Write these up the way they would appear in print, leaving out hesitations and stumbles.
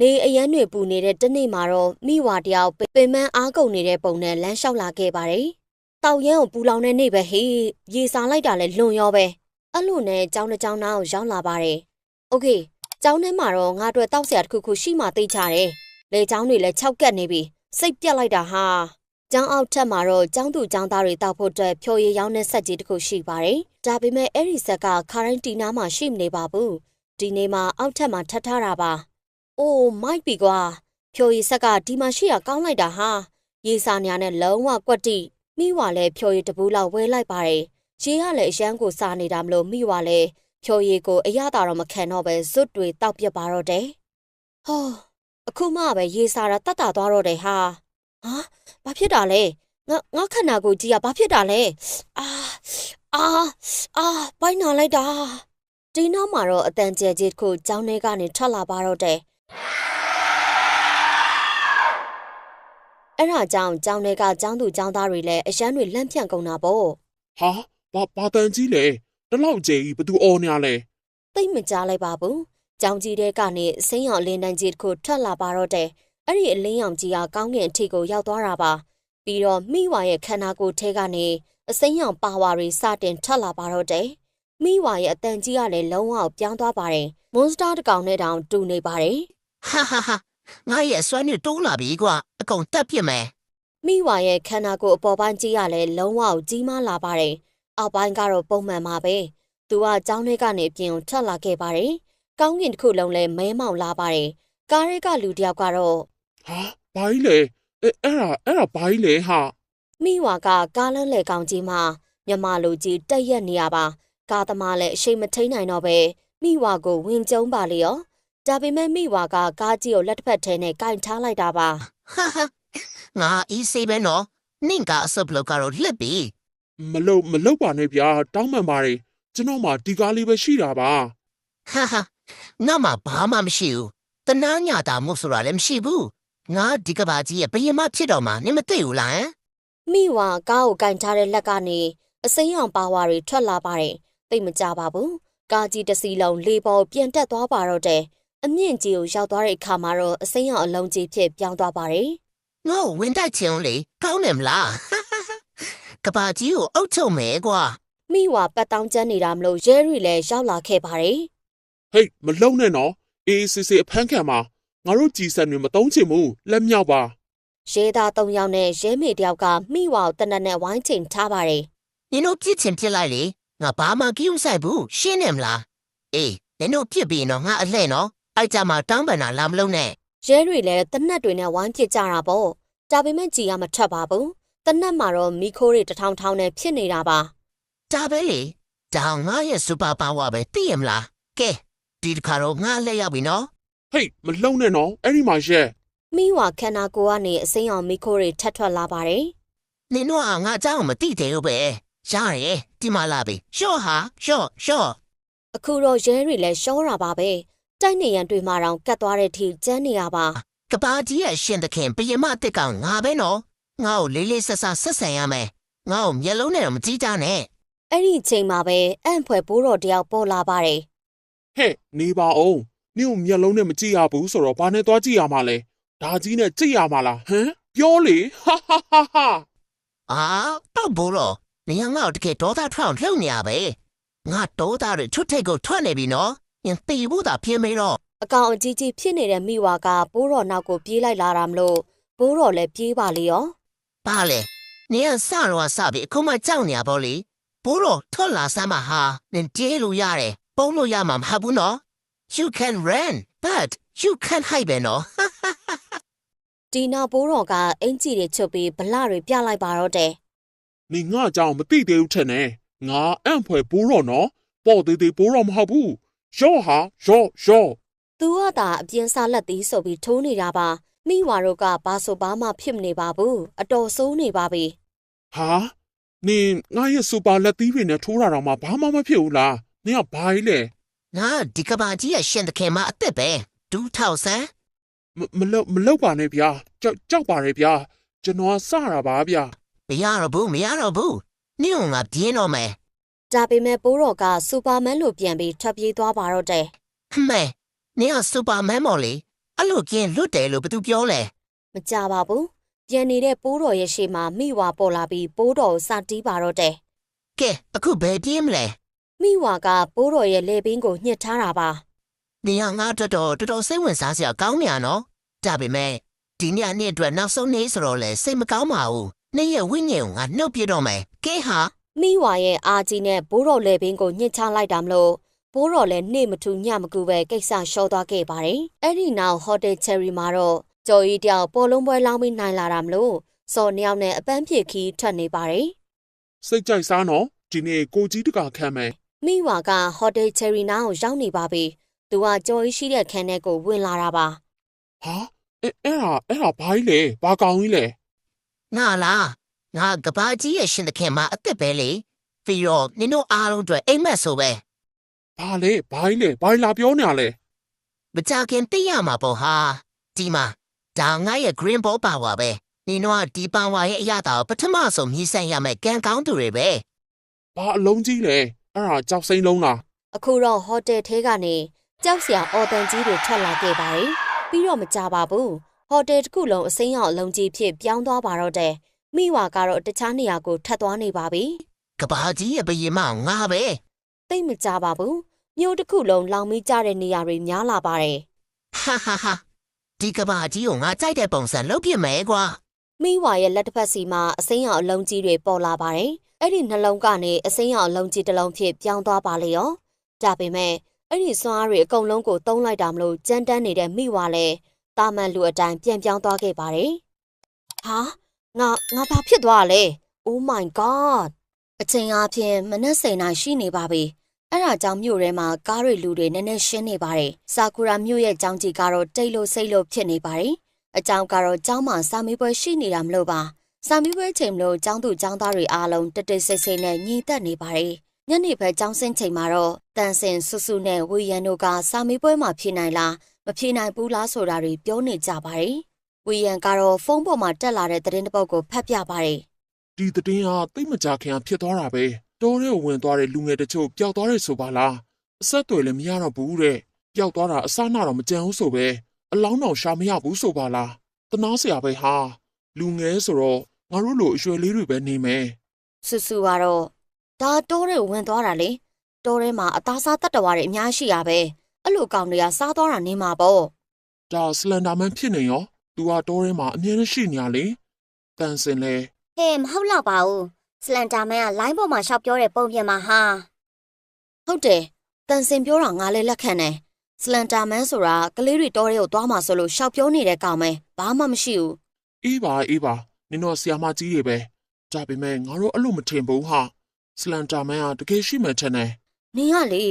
နေအရန်တွေပူနေတဲ့တနေ့မှာတော့မိဝါတယောက်ပင်မအားကုန်နေတဲ့ပုံနဲ့လမ်းလျှောက်လာခဲ့ပါတယ်။တောက်ရမ်းကိုပူလောင်တဲ့နေ့ပဲဟေးရေစာလိုက်တာလဲလွန်ရောပဲ။အဲ့လိုနဲ့ကျောင်းတစ်ကျောင်းသားကိုရောက်လာပါတယ်။โอเคကျောင်းထဲမှာတော့ငါအတွက်တောက်စရာတစ်ခုခုရှိမှသိချတယ်။လေကျောင်းတွေလည်း၆ကက်နေပြီ။စိတ်ပြက်လိုက်တာဟာ။ကျောင်းအောက်ထပ်မှာတော့ကျောင်းသူကျောင်းသားတွေတောက်ဖို့အတွက်ဖြိုရည်ရောင်းတဲ့ဆက်ကြီးတစ်ခုရှိပါတယ်။ဒါပေမဲ့အဲ့ဒီဆက်ကခါတိုင်းတီနာမှာရှိမနေပါဘူး။ဒီနေ့မှာအောက်ထပ်မှာထပ်ထားတာပါ။အိုးမိုက်ပြီကွာဖြိုရည်ဆက်ကဒီမှာရှိရကောင်းလိုက်တာဟာရေစာညာနဲ့လုံးဝကွက်တိမိဝါလဲဖြိုရည်တပူးလောက်ဝဲလိုက်ပါတယ်ရေကလည်းအရန်ကိုစားနေတာမလို့မိဝါလဲဖြိုရည်ကိုအရသာတော့မခံတော့ပဲဇွတ်တွေတောက်ပြစ်ပါတော့တယ်ဟောအခုမှပဲရေစာတာတတ်တာသွားတော့တယ်ဟာဘာဖြစ်တာလဲငါခန္ဓာကိုယ်ကြီးကဘာဖြစ်တာလဲအာဘိုင်းနာလိုက်တာဒီနောက်မှာတော့အတန်ကျဲကြီးတစ်ခုကျောင်းထဲကနေထွက်လာပါတော့တယ်အဲ့ဒါကြောင့်ကျောင်းထဲကကျောင်းသူကျောင်းသားတွေလည်းအရန်တွေလန့်ဖြန့်ကုန်တာပေါ့ဟာဘာတန်ကြီးလဲတလောက်ကျဲကြီးဘသူအော်နေရလဲသိမကြားလိုက်ပါဘူးကျောင်းကြီးတဲကနေအစိမ်းရောင်လင်းတန်းကြီးတစ်ခုထွက်လာပါတော့တယ်အဲ့ဒီအလင်းရောင်ကြီးကကောင်းကင်အထိကိုရောက်သွားတာပါပြီးတော့မိဝါရဲ့ခန္ဓာကိုယ်ထဲကနေအစိမ်းရောင်ပါဝါတွေစတင်ထွက်လာပါတော့တယ်မိဝါရဲ့အတန်ကြီးကလည်းလုံးဝပြောင်းသွားပါတယ်မွန်စတာတစ်ကောင်နဲ့တောင်တူနေပါတယ်ဟာငါရဲ့စွမ်းနဲ့တိုးလာပြီကွာအကုန်တက်ပြစ်မယ်မိဝါရဲ့ခန္ဓာကိုယ်အပေါ်ပိုင်းကြီးကလည်းလုံးဝကြီးမားလာပါတယ်အောက်ပိုင်းကတော့ပုံမှန်ပါပဲသူကကျောင်းထဲကနေပြင်ကိုထွက်လာခဲ့ပါတယ်ကောင်းကင်တစ်ခုလုံးလည်းမဲမောင်လာပါတယ်ကားရဲကလူတယောက်ကတော့ဘာကြီးလဲအဲ့ဒါဘာကြီးလဲဟာမိဝါကကားလမ်းလေကောင်ကြီးမှာမြမလူကြီးတက်ရက်နေရပါကားသမားလည်းအရှိန်မထိန်နိုင်တော့ပဲမိဝါကိုဝင်ကျုံးပါလေရောဒါပေမဲ့မိဝါကကားကြီးကိုလက်တစ်ဖက်ထဲနဲ့ကင်ထားလိုက်တာပါဟာငါအေးစေးပဲနော်နင့်ကအစပ်လောက်ကတော့လှက်ပြီမလုတ်ပါနဲ့ဗျာတောင်းပန်ပါတယ်ကျွန်တော်မှဒီကားလေးပဲရှိတာပါဟာငါမှဘာမှမရှိဘူးတနာညာတာမို့ဆိုတာလည်းမရှိဘူးငါဒီကဘာကြီးရဲ့ဘယင်မဖြစ်တော့မှနင်မသိဘူးလားမိဝါကားကိုကင်ထားတဲ့လက်ကနေအစိမ်းရောင်ပါဝါတွေထွက်လာပါတယ်သိမကြပါဘူးကားကြီးတစ်စီးလုံးလေပေါ်ပြန်တက်သွားပါတော့တယ်အမြင့်ကြီးကိုရောက်သွားတဲ့အခါမှာတော့အစိမ်းရောင်အလုံးကြီးဖြစ်ပြောင်းသွားပါတယ်ငါ့ဝင်တိုက်ချင်လေကောင်းတယ်မလားကဘာကြီးကိုအုပ်ချုပ်မယ်ကွာမိဝါပတ်တောင်းကျန်းနေတာမလို့ရဲရီလည်းရောက်လာခဲ့ပါတယ်ဟေးမလုံနဲ့နော်အေးစစ်အဖမ်းခံမှာငါတို့ကြည်စံတွေမတုံးချင်ဘူးလက်မြောက်ပါရဲသား၃ယောက်နဲ့ရဲမေတယောက်ကမိဝါကိုတနက်နဲ့ဝိုင်းချိန်ထားပါတယ်နင်တို့ပြစ်ချင်ပြစ်လိုက်လေငါဘာမှကြည့်ဥဆိုင်ဘူးရှင်းနေမလားအေးနင်တို့ပြစ်ပြီးတော့ငါအလှဲ့နော်အဲ့ကြမှာတောင်းပန်တာလာမလုံးနဲ့ရဲတွေလည်းတနက်တွေနဲ့ဝိုင်းပစ်ကြတာပေါ့ဒါပေမဲ့ကြည်ကမထွက်ပါဘူးတနက်မှာတော့မီခိုးတွေတထောင်ထောင်နဲ့ဖြစ်နေတာပါဒါပဲလေဒါငါရဲ့စူပါပါဝါပဲသိရမလားကဲဒီတစ်ခါတော့ငါလက်ရောက်ပြီနော်ဟေးမလုံနဲ့နော်အဲ့ဒီမှာရဲမိဝါခန္ဓာကိုယ်ကနေအစိမ်းအောင်မီခိုးတွေထက်ထွက်လာပါတယ်နင်တို့ကငါအကြောင်းမသိတယ်လို့ပဲရတယ်ဒီမှာလာပြီရှော့ဟာရှော့အခုတော့ရဲတွေလည်းရှောတာပါပဲတိုက်နေရန်တွေ့မှတော့ကတ်သွားတဲ့ထိကျန်းနေရပါကဘာကြီးရဲ့ရှင်သခင်ဘယင်မတစ်ကောင်ငါပဲနော်ငါ့ကိုလေးလေးဆဆဆက်ဆံရမယ်ငါ့ကိုမျက်လုံးနဲ့တော့မကြည့်ကြနဲ့အဲ့ဒီချိန်မှာပဲအံ့ဖွယ်ဘိုးတော်တယောက်ပေါ်လာပါတယ်ဟဲ့နေပါအောင်နင့်ကိုမျက်လုံးနဲ့မကြည့်ရဘူးဆိုတော့ဘာနဲ့သွားကြည့်ရမှာလဲဒါကြီးနဲ့ကြည့်ရမှာလားဟမ်ပြောလေဟာတော့ဘိုးတော်နေငါ့ကိုတကယ်ဒေါသထွက်အောင်လှုပ်နေရပဲငါဒေါသတွေထွတ်ထိတ်ကိုထွက်နေပြီနော်ညတေဖို့သာပြင်းမေးတော့အကောင်အကြီးကြီးဖြစ်နေတဲ့မိဝါကဘိုးတော်နောက်ကိုပြေးလိုက်လာတာမလို့ဘိုးတော်လည်းပြေးပါလေရောဘာလဲနေကစတော့စပြီအခုမှကြောက်နေရပါလေဘိုးတော်ထွက်လာစမ်းပါဟာနင်ကျေးလို့ရတယ်ပုံလို့ရမှာမဟုတ်ဘူးနော် You can run but you can't hide ပဲနော်ဒီနောက်ဘိုးတော်ကအင်ကြီးတွေချုပ်ပြီးဗလတွေပြလိုက်ပါတော့တယ်နေငါအကြောင်းမသိသေးဘူးထင်တယ်ငါအံ့ဖွယ်ဘိုးတော်နော်ပေါ့သေးသေးဘိုးတော်မဟုတ်ဘူးရော့ဟာရော့သူကသာအပြင်းစားလက်သေးဆိုပြီးထိုးနေတာပါမိဝါတို့ကဘာဆိုဘာမှဖြစ်မနေပါဘူးအတော်ဆိုးနေပါပြီဟာနင်ငါရဲ့စူပါလက်သီးတွေနဲ့ထိုးတာတော့မှဘာမှမဖြစ်ဘူးလားနင်ကဘာကြီးလဲငါဒီကဘာကြီးရဲ့ရှင်သခင်မအစ်စ်ပဲ2000မလောက်ပါနဲ့ဗျာကြောက်ပါတယ်ဗျာကျွန်တော်စတာပါဗျာမရတော့ဘူးနင့်ကငါပြင်းတော့မယ်ဒါပေမဲ့ဘိုးတော်ကစူပါမန်လိုပြန်ပြီးထွက်ပြေးသွားပါတော့တယ်ဟမဲနင်ကစူပါမန်မော်လေ အဲ့လိုကင်းလွတ်တယ်လို့ဘသူပြောလဲ မကြပါဘူးပြန်နေတဲ့ပိုးတော်ရဲ့ရှေ့မှာမိဝါပေါ်လာပြီးပိုးတော်ကိုစတီးပါတော့တယ် ကဲအခုဘယ်ပြေးမလဲ မိဝါကပိုးတော်ရဲ့လေပင်ကိုညှစ်ထားတာပါ နေရငါတော်တော်စိတ်ဝင်စားစရာကောင်းနေရနော်ဒါပေမဲ့ဒီညနေ့အတွက်နောက်ဆုံးနေ့ဆိုတော့လေစိတ်မကောင်းပါဘူးနေ့ရဲ့ဝိညာဉ်ကိုငါနှုတ်ပြတော့မယ်ကဲဟာ မိဝါရဲ့အာကြီးနဲ့ပိုးတော်လေပင်ကိုညှစ်ချလိုက်တာမလို့ပိုးတော်လည်းနေမထူညမကူပဲကိစ္စရှော့သွားခဲ့ပါတယ်အဲ့ဒီနောက်ဟိုတယ်ချယ်ရီမှာတော့ကျော်ကြီးတယောက်ပေါ်လုံးပွဲလောင်းပြီးနိုင်လာတာမလို့စော်နှစ်ယောက်နဲ့အပန်းဖြေခီးထွက်နေပါတယ် စိတ်ကြိုက်စားနော်ဒီနေ့ကိုကြီးတကခံမယ် မိဝါကဟိုတယ်ချယ်ရီနာကိုရောက်နေပါပြီသူကကျော်ကြီးရှိတဲ့ခန်းထဲကိုဝင်လာတာပါ ဟာအဲ့ဒါဘာကြီးလဲဘာကောင်ကြီးလဲ ငါလားငါကဘာကြီးရဲ့ရှင်သခင်မှာအသက်ပဲလေပြီးတော့နင်တို့အားလုံးအတွက်အိမ်မက်ဆိုပဲ ဘာလဲဘာကြီးလဲဘာလာပြောနေရလဲ မကြခင်သိရမှာပေါ့ဟာဒီမှာဒါငါရဲ့ green ball power ပဲနင်တို့ကဒီ power ရဲ့အရာတော်ပထမဆုံးမြည်ဆန်းရမယ်ကံကောင်းသူတွေပဲ ဘာအလုံးကြီးလဲအဲ့ဒါကြောက်စိမ့်လုံးလား အခုတော့ဟိုတယ်ထဲကနေကြောက်စရာအော်တန်ကြီးတွေထွက်လာခဲ့ပါတယ်ပြီးတော့မကြပါဘူးဟိုတယ်တစ်ခုလုံးအစိမ်းရောင်အလုံးကြီးဖြစ်ပြောင်းသွားပါတော့တယ်မိဝါကတော့တခြားနေရာကိုထပ်သွားနေပါပြီ ကဘာကြီးရဲ့ဘယင်မငါပဲ သိမကြပါဘူးမြို့တစ်ခုလုံးလောင်မိကြတဲ့နေရာတွေများလာပါတယ် ဟာဟာဟာဒီကဘာကြီးကိုငါကြိုက်တဲ့ပုံစံလုပ်ပြမယ်ကွာ မိဝါရဲ့လက်တစ်ဖက်စီမှာအစိမ်းရောင်အလုံးကြီးတွေပေါ်လာပါတယ်အဲ့ဒီနှလုံးကနေအစိမ်းရောင်အလုံးကြီးတစ်လုံးဖြစ်ပြောင်းသွားပါလေရောဒါပေမဲ့အဲ့ဒီစွမ်းအားတွေအကုန်လုံးကိုတုံးလိုက်တာမလို့ကြမ်းတမ်းနေတဲ့မိဝါလည်းတာမန်လူအတိုင်းပြန်ပြောင်းသွားခဲ့ပါတယ်ဟာငါဘာဖြစ်သွားလဲ Oh my god အချိန်အားဖြင့်မနက်10:00နာရီရှိနေပါပြီအဲ့ဒါကြောင့်မြို့ထဲမှာကားတွေလူတွေနည်းနည်းရှင်းနေပါတယ်ဆာကူရာမြို့ရဲ့ကျောင်းကြီးကတော့တိတ်လို့စိတ်လို့ဖြစ်နေပါတယ်အကြောင်းကတော့ကျောင်းမှာစာမေးပွဲရှိနေတာမလို့ပါစာမေးပွဲချိန်မလို့ကျောင်းသူကျောင်းသားတွေအားလုံးတက်တက်ဆိတ်ဆိတ်နဲ့ညီတက်နေပါတယ်ညနေဘက်ကျောင်းဆင်းချိန်မှာတော့တန်စင်ဆူဆူနဲ့ဝီယန်တို့ကစာမေးပွဲမှာဖြေနိုင်လားမဖြေနိုင်ဘူးလားဆိုတာတွေပြောနေကြပါတယ်ဝီယန်ကတော့ဖုန်းပေါ်မှာတက်လာတဲ့သတင်းတစ်ပုဒ်ကိုဖတ်ပြပါတယ် ဒီသတင်းဟာသိမကြခင်ဖြစ်သွားတာပဲတိုးရဲဝင်သွားတဲ့လူငယ်တချို့ပျောက်သွားတယ်ဆိုပါလားအဆက်တွေလည်းမရတော့ဘူးတဲ့ပျောက်သွားတာအစနာတော့မကြံဘူးဆိုပဲအလောင်းတော်ရှာမရဘူးဆိုပါလားတနာစရာပဲဟာလူငယ်ဆိုတော့ငါတို့လိုအရွယ်လေးတွေပဲနေမယ် ဆူဆူကတော့ဒါတိုးရဲဝင်သွားတာလေတိုးရဲမှာအသားစားတတ်တော်ရည်အများရှိရပဲအဲ့လိုကောင်တွေကစားသွားတာနေမှာပေါ့ ဒါစလန်ဒါမန်ဖြစ်နေရောသူကတိုးရဲမှာအမြဲတမ်းရှိနေရလေတန်စင်လဲ ဟဲ့မဟုတ်တော့ပါဘူးစလန်တာမန်ကလိုင်းပေါ်မှာရှောက်ပြောတဲ့ပုံပြင်မှာဟာ ဟုတ်တယ်တန်စင်ပြောတာငါလည်းလက်ခံတယ်စလန်တာမန်ဆိုတာကလေးတွေတိုးရဲကိုသွားမှာဆိုလို့ရှောက်ပြောနေတဲ့ကောင်ပဲဘာမှမရှိဘူး အေးပါနင်တို့ဆီယာမကြီးတွေပဲဒါပေမဲ့ငါတို့အဲ့လိုမထင်ဘူးဟာစလန်တာမန်ကတကယ်ရှိမှထင်တယ် နင်ကလေ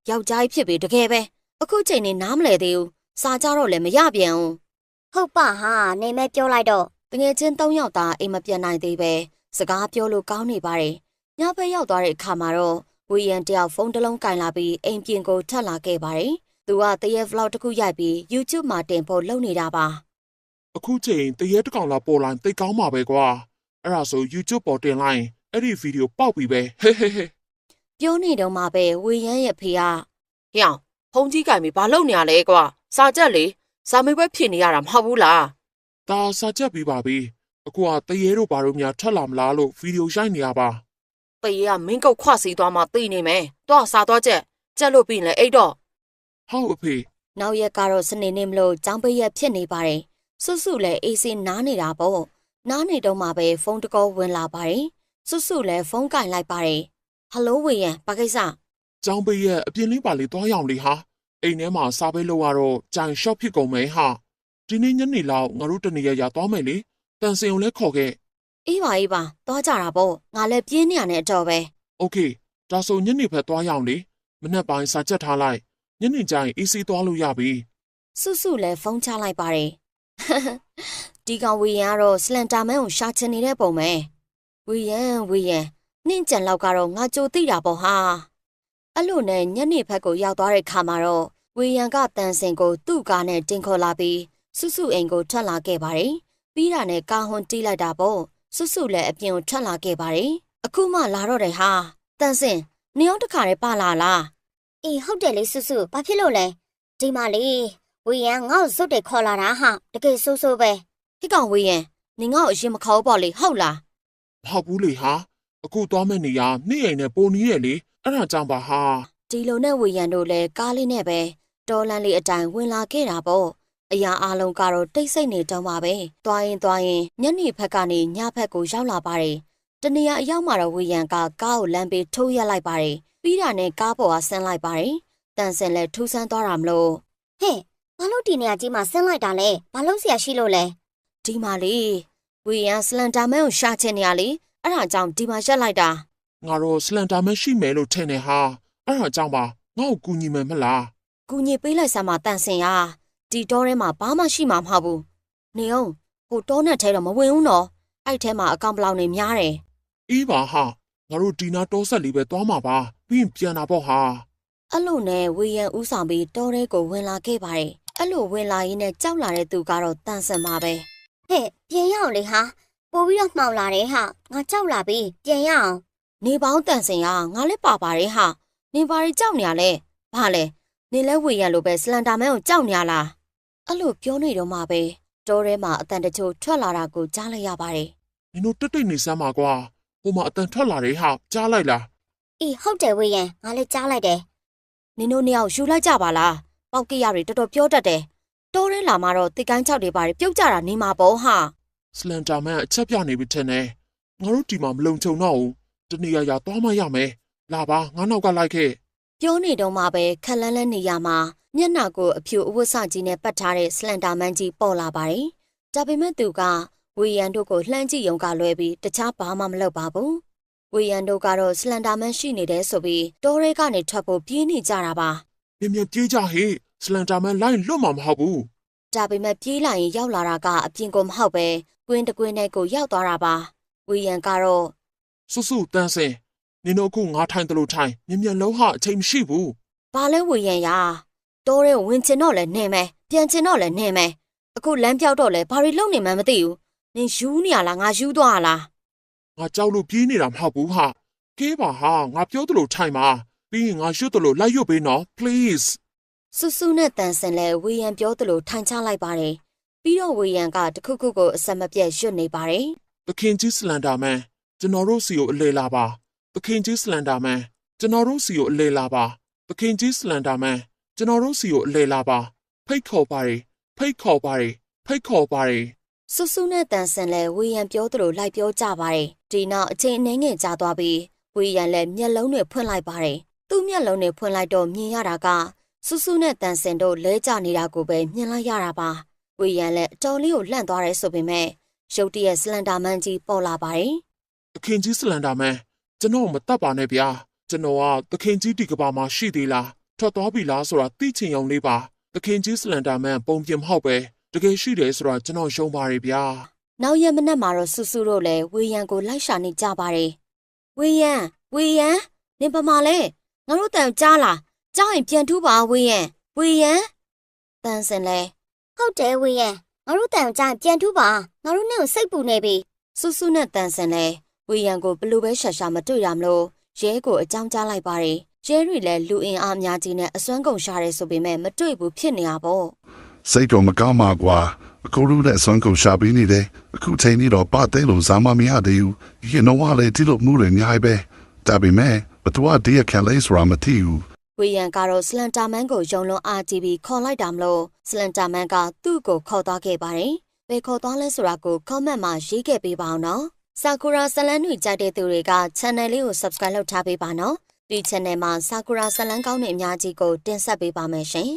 ယောက်ျားကြီးဖြစ်ပြီတကယ်ပဲအခုချိန်နေနားမလဲသေးဘူးစာကြတော့လည်းမရပြန်ဘူး ဟုတ်ပါဟာနေမဲပြောလိုက်တော့ တငယ်ချင်း၃ယောက်သားအိမ်မပြန်နိုင်သေးပဲစကားပြောလို့ကောင်းနေပါတယ်ညဘက်ရောက်သွားတဲ့အခါမှာတော့ဝီယန်တယောက်ဖုန်းတစ်လုံးကင်လာပြီးအိမ်ပြင်ကိုထပ်လာခဲ့ပါတယ်သူကတရက် vlog တစ်ခုရိုက်ပြီး YouTube မှာတင်ဖို့လုပ်နေတာပါ အခုချိန်တရက်တစ်ကောင်လာပေါ်လာတိတ်ကောင်းမှာပဲကွာအဲ့ဒါဆို YouTube ပေါ်တင်လိုက်အဲ့ဒီဗီဒီယိုပေါက်ပြီပဲဟဲဟဲ ပြောနေတော့မှပဲဝီယန်ရဲ့ဖေက ဟျောင်ဖုန်ကြီးကင်ပြီးဘာလုပ်နေရလဲကွာစာကြက်လေစာမေးပွဲဖြေနေရတာမဟုတ်ဘူးလား ဒါစာချက်ပြီးပါပြီအခုကတရေတို့ဘာလို့များထက်လာမလားလို့ဗီဒီယိုရိုက်နေရပါ တရေကမင်းကုတ်ခွစီသွားမှသိနေမယ်တော့စာသွားကြက်လို့ပြီးရင်လေအိတ်တော့ ဟုတ်အဖေ နောက်ရက်ကတော့စနေနေ့မလို့ចောင်းပိတ်ရက်ဖြစ်နေပါတယ်စွတ်စွလည်းအေးစင်းနားနေတာပေါ့နားနေတော့မှပဲဖုန်းတကောဝင်လာပါတယ်စွတ်လည်းဖုန်းကင်လိုက်ပါတယ်ဟယ်လိုဝီယန်ဘာကိစ္စ ចောင်းပေးရဲ့အပြင်လေးပါလေးသွားရအောင်လေဟာအိမ်ထဲမှာစားပေးလို့ရတော့ကြိုင်ရှော့ဖြစ်ကုန်မယ်ဟာဒီနေ့ညနေလောက်ငါတို့တနေရရသွားမယ်လေတန်စင်ကိုလည်းခေါ်ခဲ့ အေးပါသွားကြတာပေါ့ငါလည်းပြင်းနေရတဲ့အတော့ပဲ โอเคဒါဆိုညနေဖက်သွားရအောင်လေမနေ့ပိုင်းစာချက်ထားလိုက်ညနေကျရင် AC သွားလို့ရပြီ စွလည်းဖုန်းချလိုက်ပါတယ်ဒီကောင်ဝီယန်ကတော့စလန်တာမန်ကိုရှာချင်နေတဲ့ပုံပဲဝီယန်နင့်ကြံလောက်ကတော့ငါကြိုသိတာပေါ့ဟာအဲ့လိုနဲ့ညနေဘက်ကိုရောက်သွားတဲ့ခါမှာတော့ဝီယန်ကတန်စင်ကိုသူ့ကားနဲ့တင်ခေါ်လာပြီးစွအိမ်ကိုထွက်လာခဲ့ပါတယ်ပြီးတာနဲ့ကာဟွန်တီးလိုက်တာပေါ့စွလည်းအပြင်ကိုထွက်လာခဲ့ပါတယ်အခုမှလာတော့တယ်ဟာတန်စင်နေအောင်တခါတည်းပါလာလား အေးဟုတ်တယ်လေဆူဆူဘာဖြစ်လို့လဲဒီမှာလေ ဝီယန်ငါ့ကိုစွတ်တယ်ခေါ်လာတာဟာတကယ်ဆိုးဆိုးပဲ ဟိကောင်ဝေးရန်နေငါ့ကိုအရင်မခေါ်ပေါ့လေဟုတ်လား မဟုတ်ဘူးလေဟာအခုသွားမဲ့နေရနေ့အိမ်နဲ့ပုံနီးရဲ့လေအဲ့ဒါကြောင့်ပါဟာ ဒီလိုနဲ့ဝေးရန်တို့လည်းကားလေးနဲ့ပဲတော်လန်လေးအတိုင်းဝင်လာခဲ့တာပေါ့အရာအလုံးကတော့တိတ်ဆိတ်နေတုံးပါပဲသွားရင်ညနေဘက်ကနေညဘက်ကိုရောက်လာပါတယ်တနေရာအရောက်မှာတော့ဝေးရန်ကကားကိုလမ်းပေးထိုးရက်လိုက်ပါတယ်ပြီးတာနဲ့ကားပေါ်ကဆင်းလိုက်ပါတယ်တန်စင်လည်းထူးဆန်းသွားတာမလို့ ဟဲ့ဘာလို့ဒီနေရာကြီးမှာဆင်းလိုက်တာလဲဘာလို့ဆရာရှိလို့လဲ ဒီမှာလေဝေးရန်စလန်တာမန်ကိုရှာချင်နေရလေအဲ့ဒါကြောင့်ဒီမှာရက်လိုက်တာ ငါတော့စလန်တာမန်ရှိမယ်လို့ထင်နေဟာအဲ့ဒါကြောင့်ပါငါ့ကိုကူညီမယ်မလား ကူညီပေးလိုက်စမ်းမတန်စင်ရဒီတောထဲမှာဘာမှရှိမှာမဟုတ်ဘူးနေအောင်ဟိုတောနဲ့ထဲတော့မဝင်ဘူးနော်အဲ့ထဲမှာအကောင်ပလောင်နေများတယ် အေးပါဟာငါတို့ဒီနာတောဆက်လေးပဲသွားမှာပါပြီးရင်ပြန်လာပေါ့ဟာ အဲ့လိုနဲ့ဝေယံဥဆောင်ပြီးတောထဲကိုဝင်လာခဲ့ပါတယ်အဲ့လိုဝင်လာရင်းနဲ့ကြောက်လာတဲ့သူကတော့တန်စင်ပါပဲ ဟဲ့ပြန်ရအောင်လေဟာပို့ပြီးတော့မှောင်လာတယ်ဟာငါကြောက်လာပြီပြန်ရအောင် နေပေါင်းတန်စင်ရငါလည်းပါပါတယ်ဟာနေပါရီကြောက်နေရလဲဘာလဲနေလဲဝေယံလိုပဲစလန်တာမန်ကိုကြောက်နေရလားအဲ့လိုပြောနေတော့မှပဲတောထဲမှာအတန်တချို့ထွက်လာတာကိုကြားလိုက်ရပါတယ် နင်တို့တိတ်နေစမ်းပါကွာဟိုမှာအတန်ထွက်လာတယ်ဟာကြားလိုက်လား အေးဟုတ်တယ်ဝေယန်ငါလည်းကြားလိုက်တယ် နင်တို့နှစ်ယောက်ယူလိုက်ကြပါလားပေါက်ကရတွေတော်တော်ပြောတတ်တယ်တောထဲလာမှတော့တိတ်ကိုင်းချောက်တွေပါပြုတ်ကြတာနေမှာပေါ့ဟာ စလန်တာမန်အချက်ပြနေပြီထင်တယ်ငါတို့ဒီမှာမလုံခြုံတော့ဘူးတနေရာရာသွားမှရမယ်လာပါငါနောက်ကလိုက်ခဲ့ ပြောနေတော့မှပဲခက်လန်းလန်းနေရမှာမျက်နှာကိုအဖြူအဝတ်စကြီးနဲ့ပတ်ထားတဲ့စလန်တာမန်ကြီးပေါ်လာပါတယ်။ဒါပေမဲ့သူကဝေယံတို့ကိုလှမ်းကြည့်ရုံကလွဲပြီးတခြားဘာမှမလုပ်ပါဘူး။ဝေယံတို့ကတော့စလန်တာမန်ရှိနေတယ်ဆိုပြီးတောထဲကနေထွက်ဖို့ပြေးနေကြတာပါ မြင်မြင်ပြေးကြဟေ့စလန်တာမန်လိုင်းလွတ်မှာမဟုတ်ဘူး ။ဒါပေမဲ့ပြေးလိုက်ရင်ရောက်လာတာကအပြင်ကိုမဟုတ်ပဲကွင်းတကွင်းနဲ့ကိုရောက်သွားတာပါ။ဝေယံကတော့ စွတ်စွတန်းစင်နင်တို့အခုငါထိုင်တယ်လို့ထိုင်မြင်မြင်လုံးဟာအချိန်မရှိဘူး ဘာလဲဝေယံရတောထဲဝင်ချင်တော့လဲနေမယ်ပြန်ချင်တော့လဲနေမယ်အခုလမ်းပြောက်တော့လဲဘာတွေလုပ်နေမှန်းမသိဘူးနင်ယူနေရလားငါယူသွားလား ငါကြောက်လို့ပြေးနေတာမဟုတ်ဘူးဟာကဲပါဟာငါပြောတယ်လို့ထိုင်ပါပြီးရင်ငါရွတ်တယ်လို့လိုက်ရွတ်ပေးနော် please ဆူဆူနဲ့တန်စင်လဲဝေယံပြောသလိုထိုင်ချလိုက်ပါတယ်ပြီးတော့ဝေယံကတခုခုကိုအဆက်မပြတ်ရွတ်နေပါတယ် သခင်ကြီးစလန်ဒါမန်ကျွန်တော်တို့စီကိုအလေလာပါသခင်ကြီးစလန်ဒါမန်ကျွန်တော်တို့စီကိုအလေလာပါသခင်ကြီးစလန်ဒါမန်ကျွန်တော်တို့စီကိုအလေလာပါဖိတ်ခေါ်ပါရယ်ဖိတ်ခေါ်ပါရယ်ဖိတ်ခေါ်ပါရယ် ဆူဆူနဲ့တန်စင်လဲဝေယံပြောသလိုလိုက်ပြောကြပါတယ်ဒီနောက်အချိန်အနည်းငယ်ကြာသွားပြီးဝေယံလဲမျက်လုံးတွေဖွင့်လိုက်ပါတယ်သူ့မျက်လုံးတွေဖွင့်လိုက်တော့မြင်ရတာကဆူဆူနဲ့တန်စင်တို့လဲကျနေတာကိုပဲမြင်လိုက်ရတာပါဝေယံလဲအတော်လေးကိုလှန့်သွားတယ်ဆိုပေမဲ့ရုတ်တရက်စလန်တာမန်ကြီးပေါ်လာပါတယ် သခင်ကြီးစလန်ဒါမန်ကျွန်တော်မတတ်ပါနဲ့ဗျာကျွန်တော်ကသခင်ကြီးဒီကဘာမှာရှိသေးလားထွက်သွားပြီလားဆိုတာသိချင်ရုံလေးပါသခင်ကြီးစလန်ဒါမန်ပုံပြင်မဟုတ်ပဲတကယ်ရှိတယ်ဆိုတာကျွန်တော်ရှုံးပါရဗျာ နောက်ရက်မနက်မှာတော့ဆူဆူတို့လည်းဝေယံကိုလိုက်ရှာနေကြပါတယ်ဝေယံနင်ပမာလဲငါတို့တန်ကြားလားကြားရင်ပြန်ထူးပါဝေယံတန်စင်လဲ ဟုတ်တယ်ဝေယန်ငါတို့တန်ကြပြန်ထူးပါငါတို့နဲ့ကိုစိတ်ပူနေပြီ ဆူဆူနဲ့တန်စင်လဲဝေယံကိုဘလို့ပဲရှာမတွေ့ရမလို့ရဲကိုအကြောင်းကြားလိုက်ပါတယ်ရဲတွေလည်းလူအင်အားအများကြီးနဲ့အစွမ်းကုန်ရှာတယ်ဆိုပေမဲ့မတွေ့ဘူးဖြစ်နေတာပေါ့ စိတ်တော်မကောင်းပါကွာအခုတို့နဲ့ဆွမ်းကုန်ရှာပေးနေတယ်အခုချိန်နေတော့ပတ်သေးလို့ဇာမမရသေးဘူးရင်တော့လေဒီလိုမှုတွေညာပဲဒါပေမဲ့ဘသူကဒီရခံလေးဆိုတာမသိဘူး ဝေယံကတော့စလန်တာမန်ကိုယုံလွန်အားကြီးပြီးခေါ်လိုက်တာမလို့စလန်တာမန်ကသူ့ကိုခေါ်သွားခဲ့ပါတယ်ဘယ်ခေါ်သွားလဲဆိုတာကို comment မှာရေးခဲ့ပေးပါအောင်နော်ဆာကူရာဇလန်တွေကြိုက်တဲ့သူတွေက channel လေးကို subscribe လုပ်ထားပေးပါနော်ဒီ channel မှာဆာကူရာဇလန်ကောင်းတဲ့အများကြီးကိုတင်ဆက်ပေးပါမယ်ရှင်